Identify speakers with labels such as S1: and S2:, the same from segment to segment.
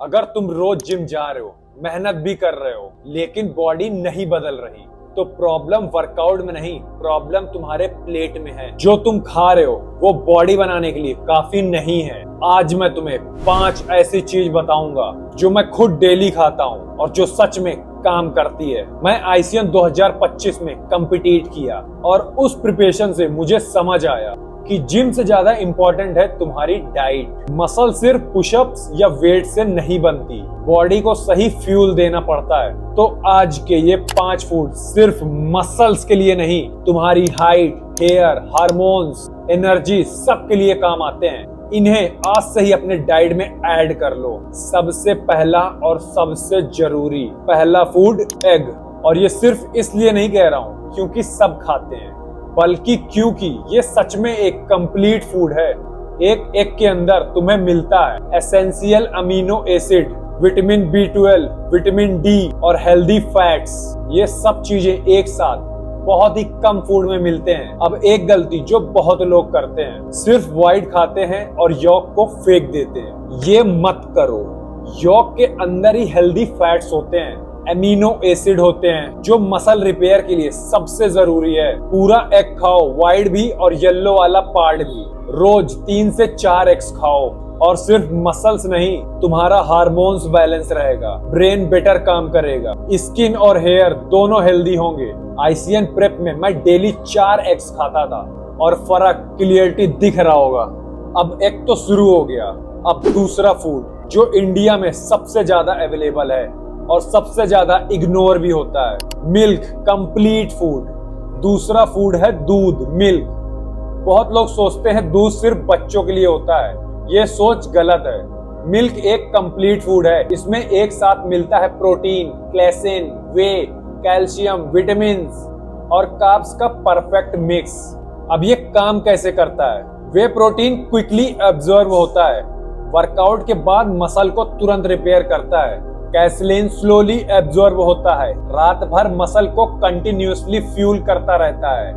S1: अगर तुम रोज जिम जा रहे हो, मेहनत भी कर रहे हो, लेकिन बॉडी नहीं बदल रही, तो प्रॉब्लम वर्कआउट में नहीं, प्रॉब्लम तुम्हारे प्लेट में है। जो तुम खा रहे हो वो बॉडी बनाने के लिए काफी नहीं है। आज मैं तुम्हें 5 ऐसी चीज बताऊंगा जो मैं खुद डेली खाता हूँ और जो सच में काम करती है। मैं आईसीएन 2025 में कम्पिटिट किया और उस प्रिपरेशन से मुझे समझ आया कि जिम से ज्यादा इंपॉर्टेंट है तुम्हारी डाइट। मसल सिर्फ पुशअप्स या वेट से नहीं बनती, बॉडी को सही फ्यूल देना पड़ता है। तो आज के ये 5 फूड सिर्फ मसल्स के लिए नहीं, तुम्हारी हाइट, हेयर, हार्मोन्स, एनर्जी सब के लिए काम आते हैं। इन्हें आज से ही अपने डाइट में ऐड कर लो। सबसे पहला और सबसे जरूरी पहला फूड एग। और ये सिर्फ इसलिए नहीं कह रहा हूँ क्योंकि सब खाते हैं, बल्कि क्योंकि ये सच में एक कंप्लीट फूड है। एक एग के अंदर तुम्हें मिलता है essential amino acid, vitamin B12, vitamin D और हेल्दी फैट्स। ये सब चीजें एक साथ बहुत ही कम फूड में मिलते हैं। अब एक गलती जो बहुत लोग करते हैं, सिर्फ व्हाइट खाते हैं और यॉक को फेंक देते हैं। ये मत करो। यॉक के अंदर ही हेल्दी फैट्स होते हैं, एमिनो एसिड होते हैं जो मसल रिपेयर के लिए सबसे जरूरी है। पूरा एग खाओ, व्हाइट भी और येलो वाला पार्ट भी। रोज 3 से 4 एग्स खाओ और सिर्फ मसल्स नहीं, तुम्हारा हार्मोन्स बैलेंस रहेगा, ब्रेन बेटर काम करेगा, स्किन और हेयर दोनों हेल्दी होंगे। आईसीएन प्रेप में मैं डेली 4 एग्स खाता था और फर्क क्लियरिटी दिख रहा होगा। अब एग तो शुरू हो गया, अब दूसरा फूड जो इंडिया में सबसे ज्यादा अवेलेबल है और सबसे ज्यादा इग्नोर भी होता है, मिल्क। Complete food. दूसरा फूड है दूध, मिल्क। बहुत लोग सोचते हैं दूध सिर्फ बच्चों के लिए होता है, ये सोच गलत है। मिल्क एक कंप्लीट फूड है। इसमें एक साथ मिलता है प्रोटीन, क्लेसिन, वे, कैल्शियम, विटामिन और कार्ब्स का परफेक्ट मिक्स। अब ये काम कैसे करता है? वे प्रोटीन क्विकली एब्जॉर्ब होता है, वर्कआउट के बाद मसल को तुरंत रिपेयर करता है। कैल्शियम स्लोली एब्जॉर्ब होता है, रात भर मसल को कंटिन्यूअसली फ्यूल करता रहता है।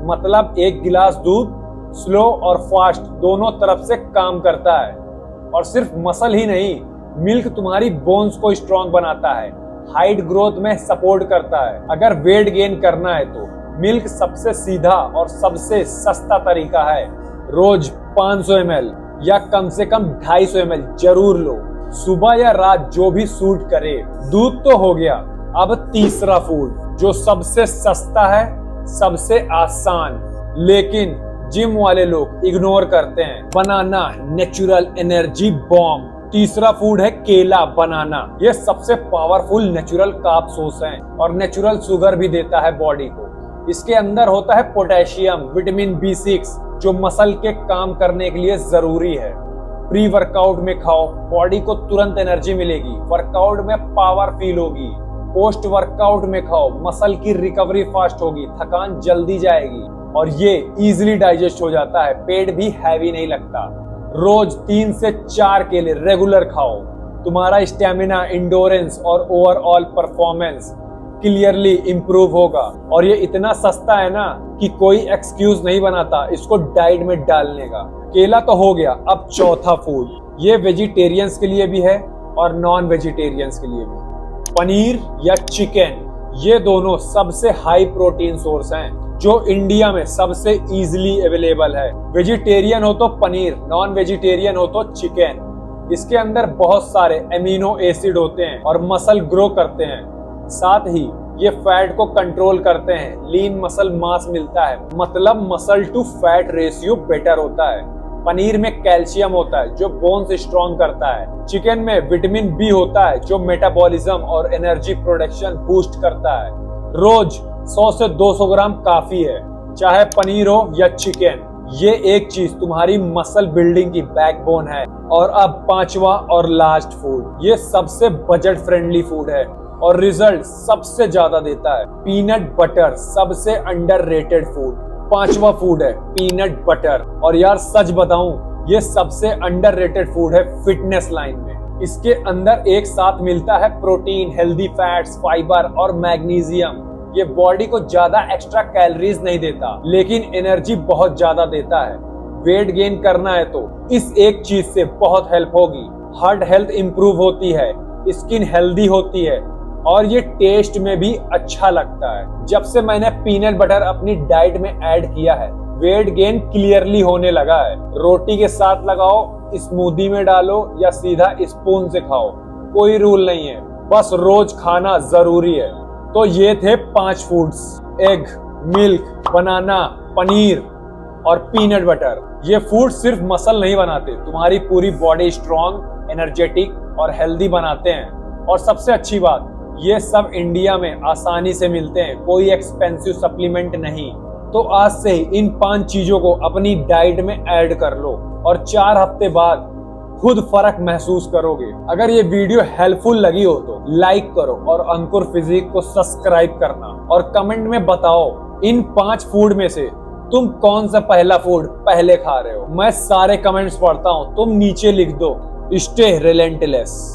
S1: मतलब एक गिलास दूध स्लो और फास्ट दोनों तरफ से काम करता है। और सिर्फ मसल ही नहीं, मिल्क तुम्हारी बोन्स को स्ट्रॉन्ग बनाता है, हाइट ग्रोथ में सपोर्ट करता है। अगर वेट गेन करना है तो मिल्क सबसे सीधा और सबसे सस्ता तरीका है। रोज 500 ml या कम से कम 250 ml जरूर लो, सुबह या रात जो भी सूट करे। दूध तो हो गया। अब तीसरा फूड जो सबसे सस्ता है, सबसे आसान, लेकिन जिम वाले लोग इग्नोर करते हैं, बनाना, नेचुरल एनर्जी बॉम्ब। तीसरा फूड है केला, बनाना। ये सबसे पावरफुल नेचुरल कार्ब सोर्स है और नेचुरल शुगर भी देता है बॉडी को। इसके अंदर होता है पोटेशियम, विटामिन B6 जो मसल के काम करने के लिए जरूरी है। प्री वर्कआउट में खाओ, बॉडी को तुरंत एनर्जी मिलेगी, वर्कआउट में पावर फील होगी। पोस्ट वर्कआउट में खाओ, मसल की रिकवरी फास्ट होगी, थकान जल्दी जाएगी और ये इजीली डाइजेस्ट हो जाता है, पेट भी हैवी नहीं लगता। रोज 3 से 4 केले रेगुलर खाओ, तुम्हारा स्टेमिना, इंडोरेंस और ओवरऑल परफॉर्मेंस क्लियरली इंप्रूव होगा। और ये इतना सस्ता है ना कि कोई एक्सक्यूज नहीं बनाता इसको डाइट में डालने का। केला तो हो गया। अब चौथा फूड, ये वेजिटेरियंस के लिए भी है और नॉन वेजिटेरियंस के लिए भी। पनीर या चिकन, ये दोनों सबसे हाई प्रोटीन सोर्स हैं जो इंडिया में सबसे इजीली अवेलेबल है। वेजिटेरियन हो तो पनीर, नॉन वेजिटेरियन हो तो चिकन। इसके अंदर बहुत सारे एमिनो एसिड होते हैं और मसल ग्रो करते हैं। साथ ही ये फैट को कंट्रोल करते हैं, लीन मसल मास मिलता है, मतलब muscle to fat ratio better होता है। पनीर में कैल्शियम होता है जो बोन्स स्ट्रॉन्ग करता है। चिकन में विटामिन बी होता है जो मेटाबॉलिज्म और एनर्जी प्रोडक्शन बूस्ट करता है। रोज 100 से 200 ग्राम काफी है, चाहे पनीर हो या चिकन। ये एक चीज तुम्हारी मसल बिल्डिंग की बैकबोन है। और अब पांचवा और लास्ट फूड, ये सबसे बजट फ्रेंडली फूड है और रिजल्ट सबसे ज्यादा देता है। पीनट बटर, सबसे अंडररेटेड फूड। पांचवा फूड है पीनट बटर। और यार सच बताऊं, ये सबसे अंडररेटेड फूड है फिटनेस लाइन में। इसके अंदर एक साथ मिलता है प्रोटीन, हेल्दी फैट्स, फाइबर और मैग्नीशियम। ये बॉडी को ज्यादा एक्स्ट्रा कैलोरीज नहीं देता, लेकिन एनर्जी बहुत ज्यादा देता है। वेट गेन करना है तो इस एक चीज से बहुत हेल्प होगी। हार्ट हेल्थ इंप्रूव होती है, स्किन हेल्दी होती है और ये टेस्ट में भी अच्छा लगता है। जब से मैंने पीनट बटर अपनी डाइट में ऐड किया है, वेट गेन क्लियरली होने लगा है। रोटी के साथ लगाओ, स्मूदी में डालो या सीधा स्पून से खाओ, कोई रूल नहीं है, बस रोज खाना जरूरी है। तो ये थे 5 फूड्स, एग, मिल्क, बनाना, पनीर और पीनट बटर। ये फूड सिर्फ मसल नहीं बनाते, तुम्हारी पूरी बॉडी स्ट्रॉन्ग, एनर्जेटिक और हेल्दी बनाते हैं। और सबसे अच्छी बात, ये सब इंडिया में आसानी से मिलते हैं, कोई एक्सपेंसिव सप्लीमेंट नहीं। तो आज से ही इन 5 चीजों को अपनी डाइट में ऐड कर लो और 4 हफ्ते बाद खुद फर्क महसूस करोगे। अगर ये वीडियो हेल्पफुल लगी हो तो लाइक करो और अंकुर फिजिक को सब्सक्राइब करना और कमेंट में बताओ इन 5 फूड में से तुम कौन सा पहला फूड पहले खा रहे हो। मैं सारे कमेंट्स पढ़ता हूँ, तुम नीचे लिख दो। Stay relentless.